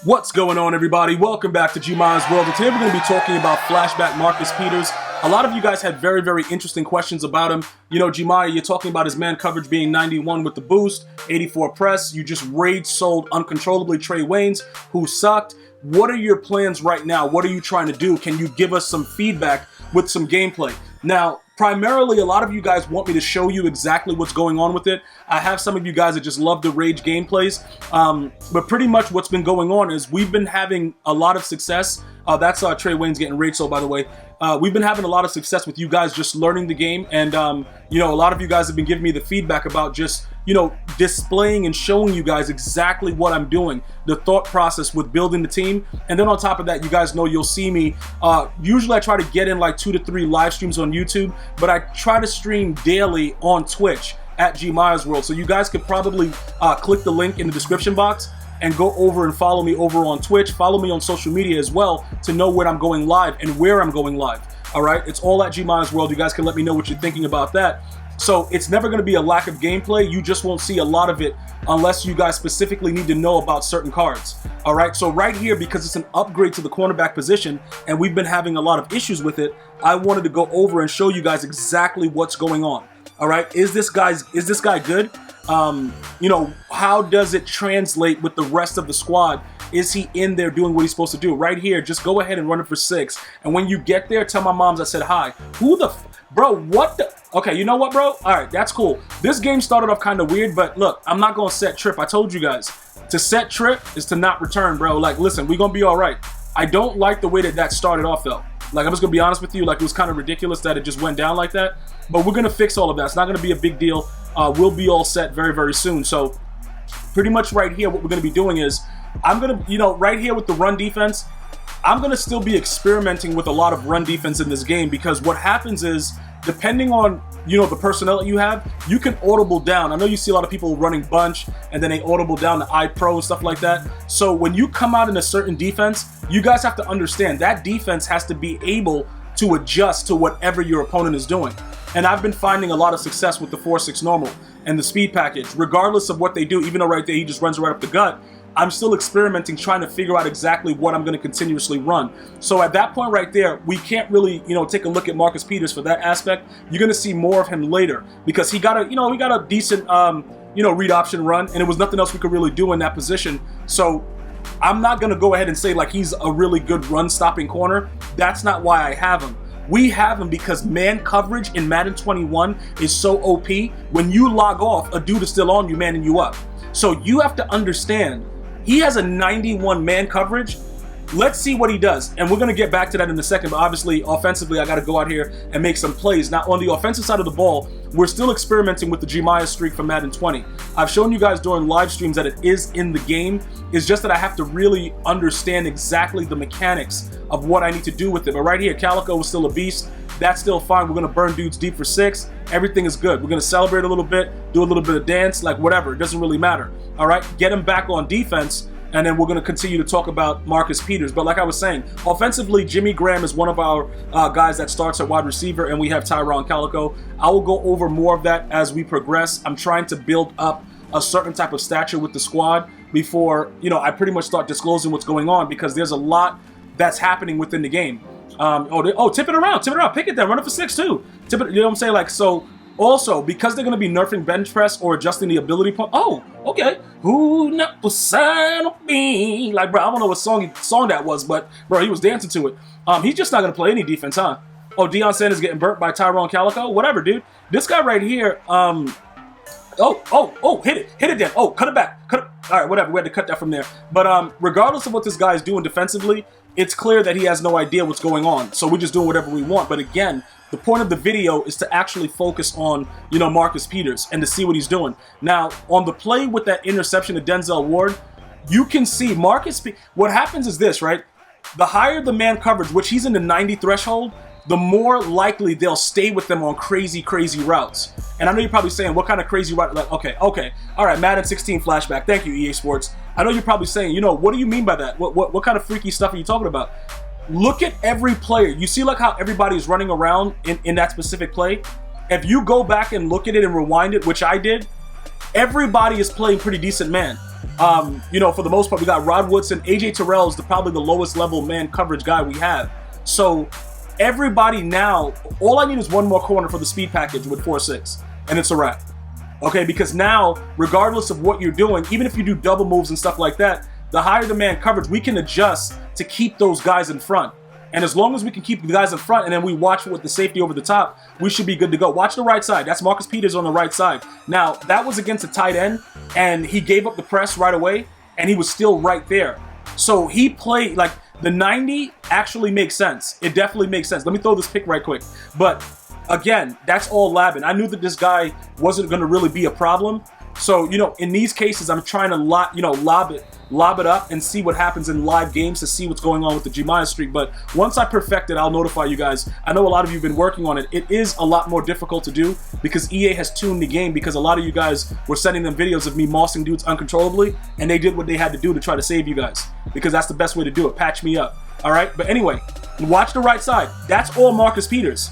What's going on, everybody? Welcome back to GmiasWorld. And today we're going to be talking about flashback Marcus Peters. A lot of you guys had very, very interesting questions about him. You know, Gmia, you're talking about his man coverage being 91 with the boost, 84 press. You just rage sold uncontrollably Trey Waynes, who sucked. What are your plans right now? What are you trying to do? Can you give us some feedback with some gameplay? Now, primarily, a lot of you guys want me to show you exactly what's going on with it. I have some of you guys that just love the rage gameplays. But pretty much what's been going on is we've been having a lot of success. That's Trey Waynes getting rage sold, by the way. We've been having a lot of success with you guys just learning the game. And, you know, a lot of you guys have been giving me the feedback about just, you know, displaying and showing you guys exactly what I'm doing, the thought process with building the team. And then on top of that, you guys know you'll see me. Usually I try to get in like 2 to 3 live streams on YouTube, but I try to stream daily on Twitch at GmiasWorld. So you guys could probably click the link in the description box and go over and follow me over on Twitch. Follow me on social media as well to know when I'm going live and where I'm going live. All right, it's all at GmiasWorld. You guys can let me know what you're thinking about that. So it's never going to be a lack of gameplay. You just won't see a lot of it unless you guys specifically need to know about certain cards. All right, so right here, because it's an upgrade to the cornerback position and we've been having a lot of issues with it, I wanted to go over and show you guys exactly what's going on. All right, is this guy good? You know, how does it translate with the rest of the squad? Is he in there doing what he's supposed to do? Right here, just go ahead and run it for 6. And when you get there, tell my moms I said hi. Who the bro, what the? Okay, you know what, bro? All right, that's cool. This game started off kind of weird, but look, I'm not going to set trip. I told you guys, to set trip is to not return, bro. Like, listen, we're going to be all right. I don't like the way that started off, though. Like, I'm just going to be honest with you. Like, it was kind of ridiculous that it just went down like that. But we're going to fix all of that. It's not going to be a big deal. We'll be all set very, very soon. So, pretty much right here, what we're going to be doing is, I'm going to, you know, right here with the run defense, I'm going to still be experimenting with a lot of run defense in this game because what happens is, depending on, you know, the personnel that you have, you can audible down. I know you see a lot of people running bunch and then they audible down to iPro and stuff like that. So when you come out in a certain defense, you guys have to understand that defense has to be able to adjust to whatever your opponent is doing. And I've been finding a lot of success with the 4-6 normal and the speed package, regardless of what they do, even though right there he just runs right up the gut. I'm still experimenting, trying to figure out exactly what I'm going to continuously run. So at that point right there, we can't really, you know, take a look at Marcus Peters for that aspect. You're going to see more of him later because he got a decent, you know, read option run, and it was nothing else we could really do in that position. So I'm not going to go ahead and say like he's a really good run stopping corner. That's not why I have him. We have him because man coverage in Madden 21 is so OP. When you log off, a dude is still on you, manning you up. So you have to understand, he has a 91 man coverage. Let's see what he does. And we're going to get back to that in a second. But obviously, offensively, I got to go out here and make some plays. Now, on the offensive side of the ball, we're still experimenting with the Gmias streak from Madden 20. I've shown you guys during live streams that it is in the game. It's just that I have to really understand exactly the mechanics of what I need to do with it. But right here, Calico is still a beast. That's still fine. We're going to burn dudes deep for 6. Everything is good. We're going to celebrate a little bit, do a little bit of dance, like whatever. It doesn't really matter. All right? Get him back on defense, and then we're going to continue to talk about Marcus Peters. But like I was saying, offensively, Jimmy Graham is one of our guys that starts at wide receiver, and we have Tyron Calico. I will go over more of that as we progress. I'm trying to build up a certain type of stature with the squad before, you know, I pretty much start disclosing what's going on because there's a lot that's happening within the game. Tip it around, pick it down, run it for 6 too. Tip it, you know what I'm saying? Like, so also because they're going to be nerfing bench press or adjusting the ability point. Oh, okay. Who not the sign of me? Like, bro, I don't know what song that was, but bro, he was dancing to it. He's just not going to play any defense, huh? Oh, Deion Sanders getting burnt by Tyron Calico. Whatever, dude. This guy right here. Hit it then. Oh, cut it back. All right, whatever. We had to cut that from there. But regardless of what this guy is doing defensively, it's clear that he has no idea what's going on. So we're just doing whatever we want. But again, the point of the video is to actually focus on, you know, Marcus Peters and to see what he's doing. Now, on the play with that interception to Denzel Ward, you can see what happens is this, right? The higher the man coverage, which he's in the 90 threshold, the more likely they'll stay with them on crazy, crazy routes. And I know you're probably saying, what kind of crazy route? Like, okay. All right, Madden 16 flashback. Thank you, EA Sports. I know you're probably saying, you know, what do you mean by that? What kind of freaky stuff are you talking about? Look at every player. You see like how everybody is running around in that specific play? If you go back and look at it and rewind it, which I did, everybody is playing pretty decent man. You know, for the most part, we got Rod Woodson. AJ Terrell is probably the lowest level man coverage guy we have. So everybody now, all I need is one more corner for the speed package with 4-6, and it's a wrap. Okay, because now, regardless of what you're doing, even if you do double moves and stuff like that, the higher the man coverage, we can adjust to keep those guys in front. And as long as we can keep the guys in front and then we watch with the safety over the top, we should be good to go. Watch the right side. That's Marcus Peters on the right side. Now, that was against a tight end, and he gave up the press right away, and he was still right there. So he played, like, the 90 actually makes sense. It definitely makes sense. Let me throw this pick right quick. But, again, that's all labbing. I knew that this guy wasn't going to really be a problem. So, you know, in these cases, I'm trying to lob it up and see what happens in live games to see what's going on with the Gmias streak. But once I perfect it, I'll notify you guys. I know a lot of you have been working on it. It is a lot more difficult to do because EA has tuned the game, because a lot of you guys were sending them videos of me mossing dudes uncontrollably, and they did what they had to do to try to save you guys, because that's the best way to do it. Patch me up. All right? But anyway, watch the right side. That's all Marcus Peters.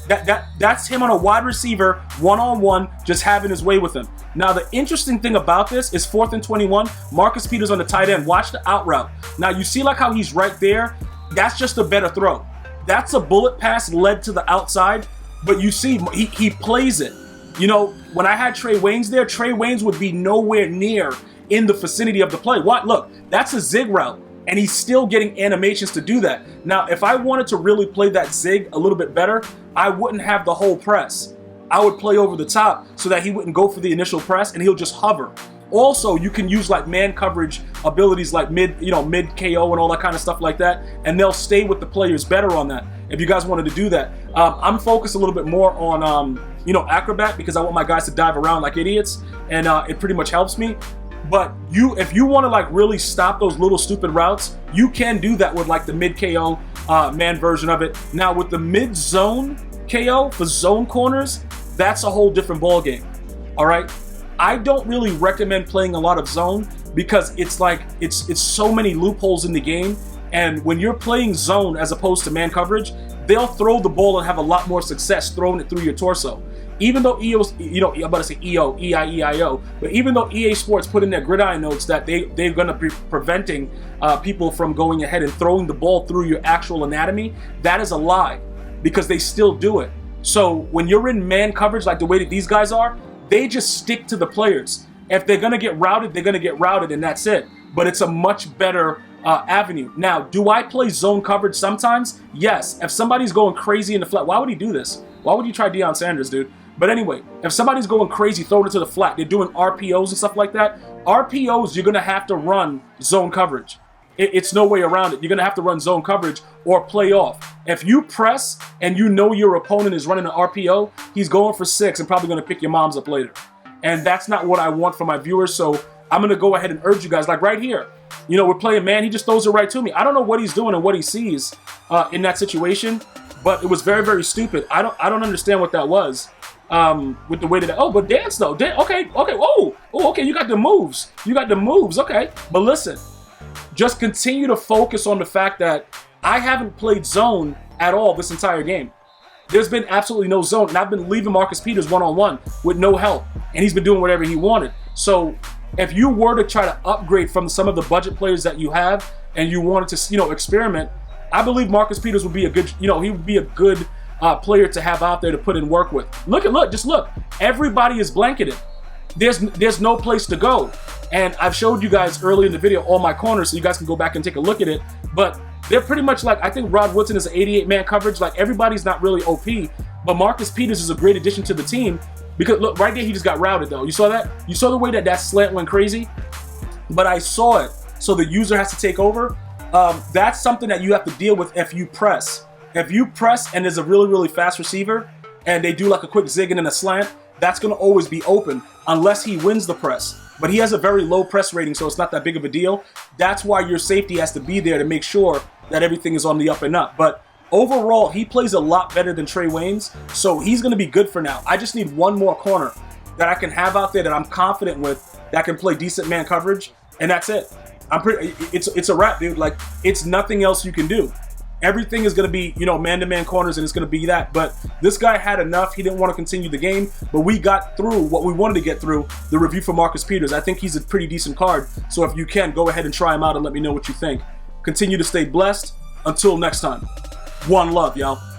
That's him on a wide receiver, one-on-one, just having his way with him. Now, the interesting thing about this is 4th and 21, Marcus Peters on the tight end. Watch the out route. Now, you see like how he's right there? That's just a better throw. That's a bullet pass led to the outside, but you see, he plays it. You know, when I had Trey Waynes there, Trey Waynes would be nowhere near in the vicinity of the play. What? Look, that's a zig route, and he's still getting animations to do that. Now, if I wanted to really play that zig a little bit better, I wouldn't have the whole press. I would play over the top so that he wouldn't go for the initial press and he'll just hover. Also, you can use like man coverage abilities like mid KO and all that kind of stuff like that, and they'll stay with the players better on that if you guys wanted to do that. I'm focused a little bit more on acrobat, because I want my guys to dive around like idiots, and it pretty much helps me. But if you want to like really stop those little stupid routes, you can do that with like the mid KO man version of it. Now with the mid zone KO for zone corners, that's a whole different ball game. All right, I don't really recommend playing a lot of zone because it's like it's so many loopholes in the game, and when you're playing zone as opposed to man coverage, they'll throw the ball and have a lot more success throwing it through your torso. Even though I'm about to say EIEIO, but even though EA Sports put in their gridiron notes that they're going to be preventing people from going ahead and throwing the ball through your actual anatomy, that is a lie, because they still do it. So when you're in man coverage like the way that these guys are, they just stick to the players. If they're going to get routed, they're going to get routed, and that's it. But it's a much better avenue. Now, do I play zone coverage sometimes? Yes. If somebody's going crazy in the flat, why would he do this? Why would you try Deion Sanders, dude? But anyway, if somebody's going crazy, throwing it to the flat, they're doing RPOs and stuff like that. RPOs, you're going to have to run zone coverage. It's no way around it. You're going to have to run zone coverage or play off. If you press and you know your opponent is running an RPO, he's going for 6 and probably going to pick your moms up later. And that's not what I want for my viewers, so I'm going to go ahead and urge you guys, like right here. You know, we're playing man, he just throws it right to me. I don't know what he's doing and what he sees in that situation, but it was very, very stupid. I don't understand what that was. With the way that, but dance though, okay, okay, you got the moves, okay. But listen, just continue to focus on the fact that I haven't played zone at all this entire game. There's been absolutely no zone, and I've been leaving Marcus Peters one-on-one with no help, and he's been doing whatever he wanted. So if you were to try to upgrade from some of the budget players that you have, and you wanted to, experiment, I believe Marcus Peters would be a good, he would be a good player to have out there to put in work with. Just look. Everybody is blanketed. There's no place to go. And I've showed you guys early in the video all my corners, so you guys can go back and take a look at it. But they're pretty much like, I think Rod Woodson is an 88-man coverage. Like, everybody's not really OP, but Marcus Peters is a great addition to the team. Because look, right there, he just got routed though. You saw that? You saw the way that slant went crazy? But I saw it. So the user has to take over. That's something that you have to deal with if you press. If you press and there's a really, really fast receiver and they do like a quick zig and then a slant, that's going to always be open unless he wins the press. But he has a very low press rating, so it's not that big of a deal. That's why your safety has to be there to make sure that everything is on the up and up. But overall, he plays a lot better than Trey Waynes, so he's going to be good for now. I just need one more corner that I can have out there that I'm confident with, that can play decent man coverage, and that's it. It's a wrap, dude. Like, it's nothing else you can do. everything is going to be, you know, man-to-man corners, and it's going to be that. But this guy had enough. He didn't want to continue the game, but we got through what we wanted to get through, the review for Marcus Peters. I think he's a pretty decent card, so if you can, go ahead and try him out and let me know what you think. Continue to stay blessed. Until next time, one love, y'all.